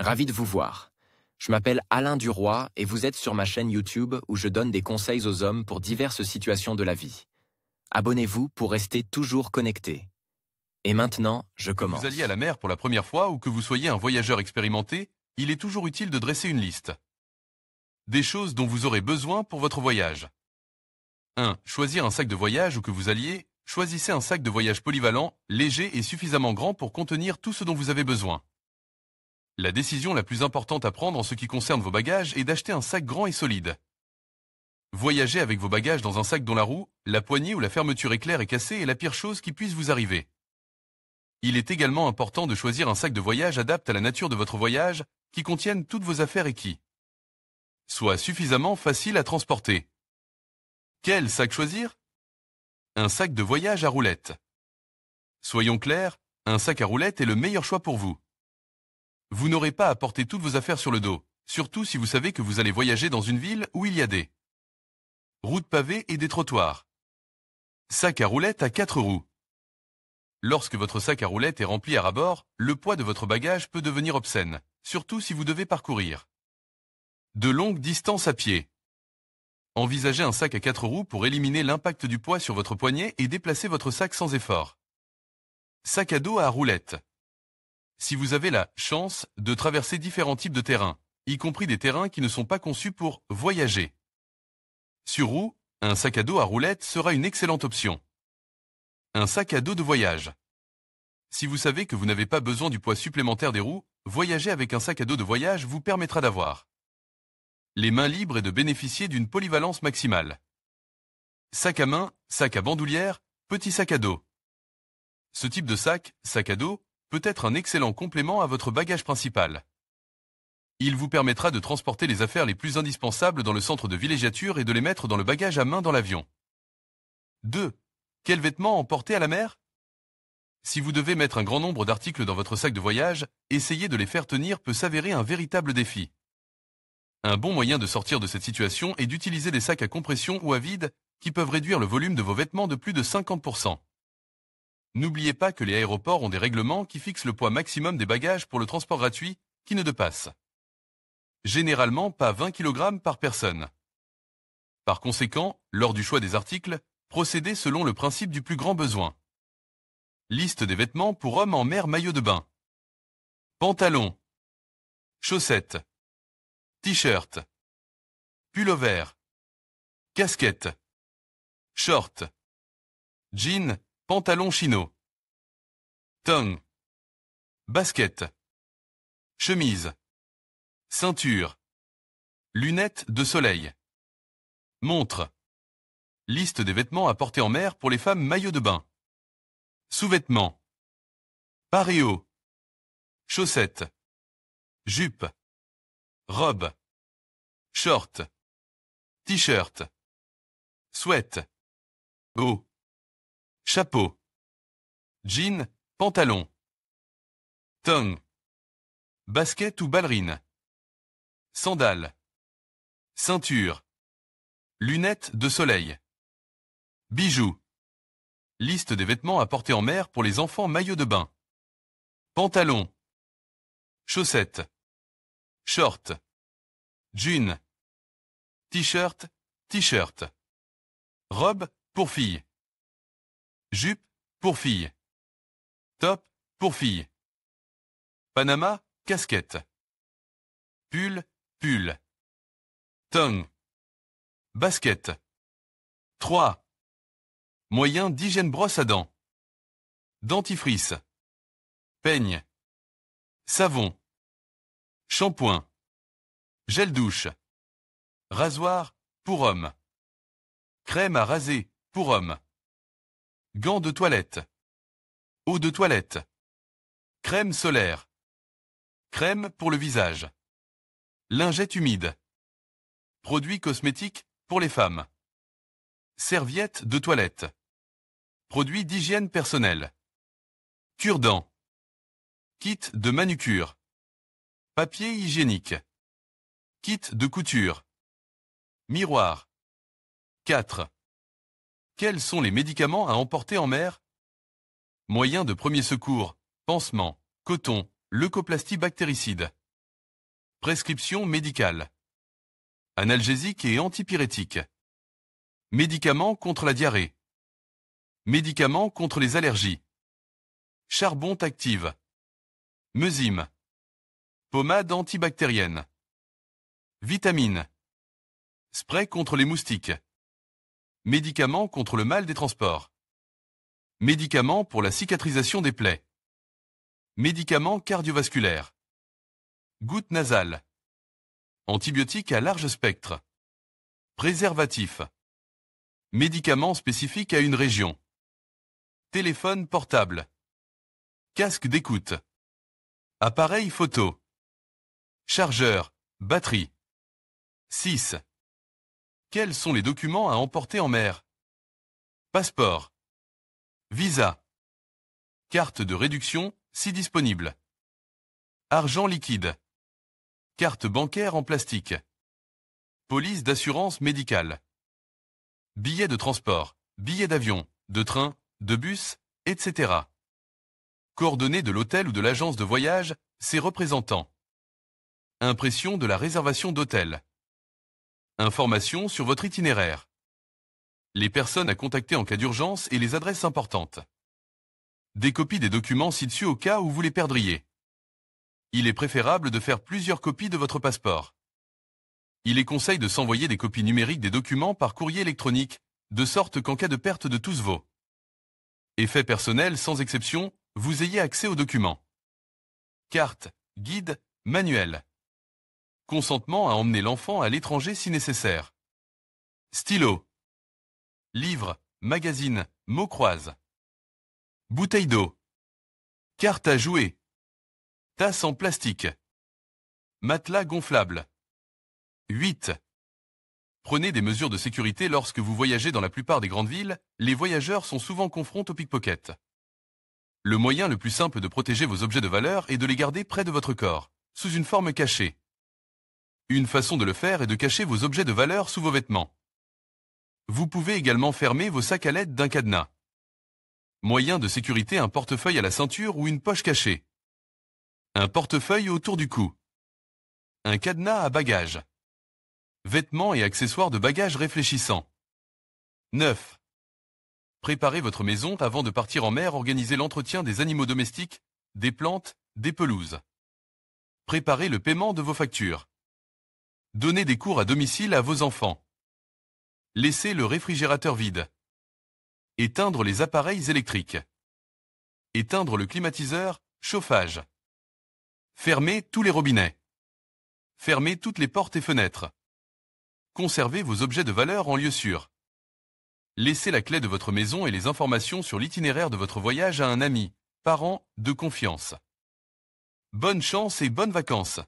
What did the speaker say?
Ravi de vous voir. Je m'appelle Alain Duroy et vous êtes sur ma chaîne YouTube où je donne des conseils aux hommes pour diverses situations de la vie. Abonnez-vous pour rester toujours connecté. Et maintenant, je commence. Que vous alliez à la mer pour la première fois ou que vous soyez un voyageur expérimenté, il est toujours utile de dresser une liste. Des choses dont vous aurez besoin pour votre voyage. 1. Choisir un sac de voyage où que vous alliez, choisissez un sac de voyage polyvalent, léger et suffisamment grand pour contenir tout ce dont vous avez besoin. La décision la plus importante à prendre en ce qui concerne vos bagages est d'acheter un sac grand et solide. Voyager avec vos bagages dans un sac dont la roue, la poignée ou la fermeture éclair est cassée est la pire chose qui puisse vous arriver. Il est également important de choisir un sac de voyage adapté à la nature de votre voyage, qui contienne toutes vos affaires et qui soit suffisamment facile à transporter. Quel sac choisir? Un sac de voyage à roulettes. Soyons clairs, un sac à roulettes est le meilleur choix pour vous. Vous n'aurez pas à porter toutes vos affaires sur le dos, surtout si vous savez que vous allez voyager dans une ville où il y a des routes pavées et des trottoirs. Sac à roulettes à 4 roues. Lorsque votre sac à roulettes est rempli à ras-bord, le poids de votre bagage peut devenir obscène, surtout si vous devez parcourir de longues distances à pied. Envisagez un sac à 4 roues pour éliminer l'impact du poids sur votre poignet et déplacer votre sac sans effort. Sac à dos à roulettes. Si vous avez la chance de traverser différents types de terrains, y compris des terrains qui ne sont pas conçus pour voyager sur roue, un sac à dos à roulettes sera une excellente option. Un sac à dos de voyage. Si vous savez que vous n'avez pas besoin du poids supplémentaire des roues, voyager avec un sac à dos de voyage vous permettra d'avoir les mains libres et de bénéficier d'une polyvalence maximale. Sac à main, sac à bandoulière, petit sac à dos. Ce type de sac à dos, peut être un excellent complément à votre bagage principal. Il vous permettra de transporter les affaires les plus indispensables dans le centre de villégiature et de les mettre dans le bagage à main dans l'avion. 2. Quels vêtements emporter à la mer? Si vous devez mettre un grand nombre d'articles dans votre sac de voyage, essayer de les faire tenir peut s'avérer un véritable défi. Un bon moyen de sortir de cette situation est d'utiliser des sacs à compression ou à vide qui peuvent réduire le volume de vos vêtements de plus de 50%. N'oubliez pas que les aéroports ont des règlements qui fixent le poids maximum des bagages pour le transport gratuit, qui ne dépasse généralement pas 20 kg par personne. Par conséquent, lors du choix des articles, procédez selon le principe du plus grand besoin. Liste des vêtements pour hommes en mer: maillot de bain, pantalon, chaussettes, t-shirt, pull-over, casquette, short, jean, pantalon chino, tongs, basket, chemise, ceinture, lunettes de soleil, montre. Liste des vêtements à porter en mer pour les femmes: maillot de bain, sous-vêtements, paréo, chaussettes, jupe, robe, short, t-shirt, sweat, haut, chapeau, jean, pantalon, tongs, basket ou ballerine, sandales, ceinture, lunettes de soleil, bijoux. Liste des vêtements à porter en mer pour les enfants: maillot de bain, pantalon, chaussettes, short, jean, t-shirt, robe pour filles, jupe pour filles, top pour filles, panama, casquette, pull, tongs, basket. 3. Moyen d'hygiène: brosse à dents, dentifrice, peigne, savon, shampoing, gel douche, rasoir pour hommes, crème à raser pour hommes, gants de toilette, eau de toilette, crème solaire, crème pour le visage, lingette humide, produits cosmétiques pour les femmes, serviettes de toilette, produits d'hygiène personnelle, cure-dents, kit de manucure, papier hygiénique, kit de couture, miroir. 4. Quels sont les médicaments à emporter en mer? Moyens de premier secours, pansements, coton, leucoplastie bactéricide. Prescription médicale. Analgésique et antipyrétique. Médicaments contre la diarrhée. Médicaments contre les allergies. Charbon active. Mesime. Pommade antibactérienne. Vitamines. Spray contre les moustiques. Médicaments contre le mal des transports. Médicaments pour la cicatrisation des plaies. Médicaments cardiovasculaires. Gouttes nasales. Antibiotiques à large spectre. Préservatifs. Médicaments spécifiques à une région. Téléphone portable. Casque d'écoute. Appareil photo. Chargeur, batterie. 6. Quels sont les documents à emporter en mer? Passeport. Visa. Carte de réduction, si disponible. Argent liquide. Carte bancaire en plastique. Police d'assurance médicale. Billets de transport, billets d'avion, de train, de bus, etc. Coordonnées de l'hôtel ou de l'agence de voyage, ses représentants. Impression de la réservation d'hôtel. Information sur votre itinéraire. Les personnes à contacter en cas d'urgence et les adresses importantes. Des copies des documents ci-dessus au cas où vous les perdriez. Il est préférable de faire plusieurs copies de votre passeport. Il est conseil de s'envoyer des copies numériques des documents par courrier électronique, de sorte qu'en cas de perte de tous vos effets personnels sans exception, vous ayez accès aux documents. Carte, guide, manuel. Consentement à emmener l'enfant à l'étranger si nécessaire. Stylo. Livre, magazine, mots croise. Bouteille d'eau. Carte à jouer. Tasse en plastique. Matelas gonflable. 8. Prenez des mesures de sécurité lorsque vous voyagez dans la plupart des grandes villes, les voyageurs sont souvent confrontés aux pickpockets. Le moyen le plus simple de protéger vos objets de valeur est de les garder près de votre corps, sous une forme cachée. Une façon de le faire est de cacher vos objets de valeur sous vos vêtements. Vous pouvez également fermer vos sacs à l'aide d'un cadenas. Moyen de sécurité: un portefeuille à la ceinture ou une poche cachée. Un portefeuille autour du cou. Un cadenas à bagages. Vêtements et accessoires de bagages réfléchissants. 9. Préparez votre maison avant de partir en mer. Organisez l'entretien des animaux domestiques, des plantes, des pelouses. Préparez le paiement de vos factures. Donnez des cours à domicile à vos enfants. Laissez le réfrigérateur vide. Éteindre les appareils électriques. Éteindre le climatiseur, chauffage. Fermez tous les robinets. Fermez toutes les portes et fenêtres. Conservez vos objets de valeur en lieu sûr. Laissez la clé de votre maison et les informations sur l'itinéraire de votre voyage à un ami, parent, de confiance. Bonne chance et bonnes vacances!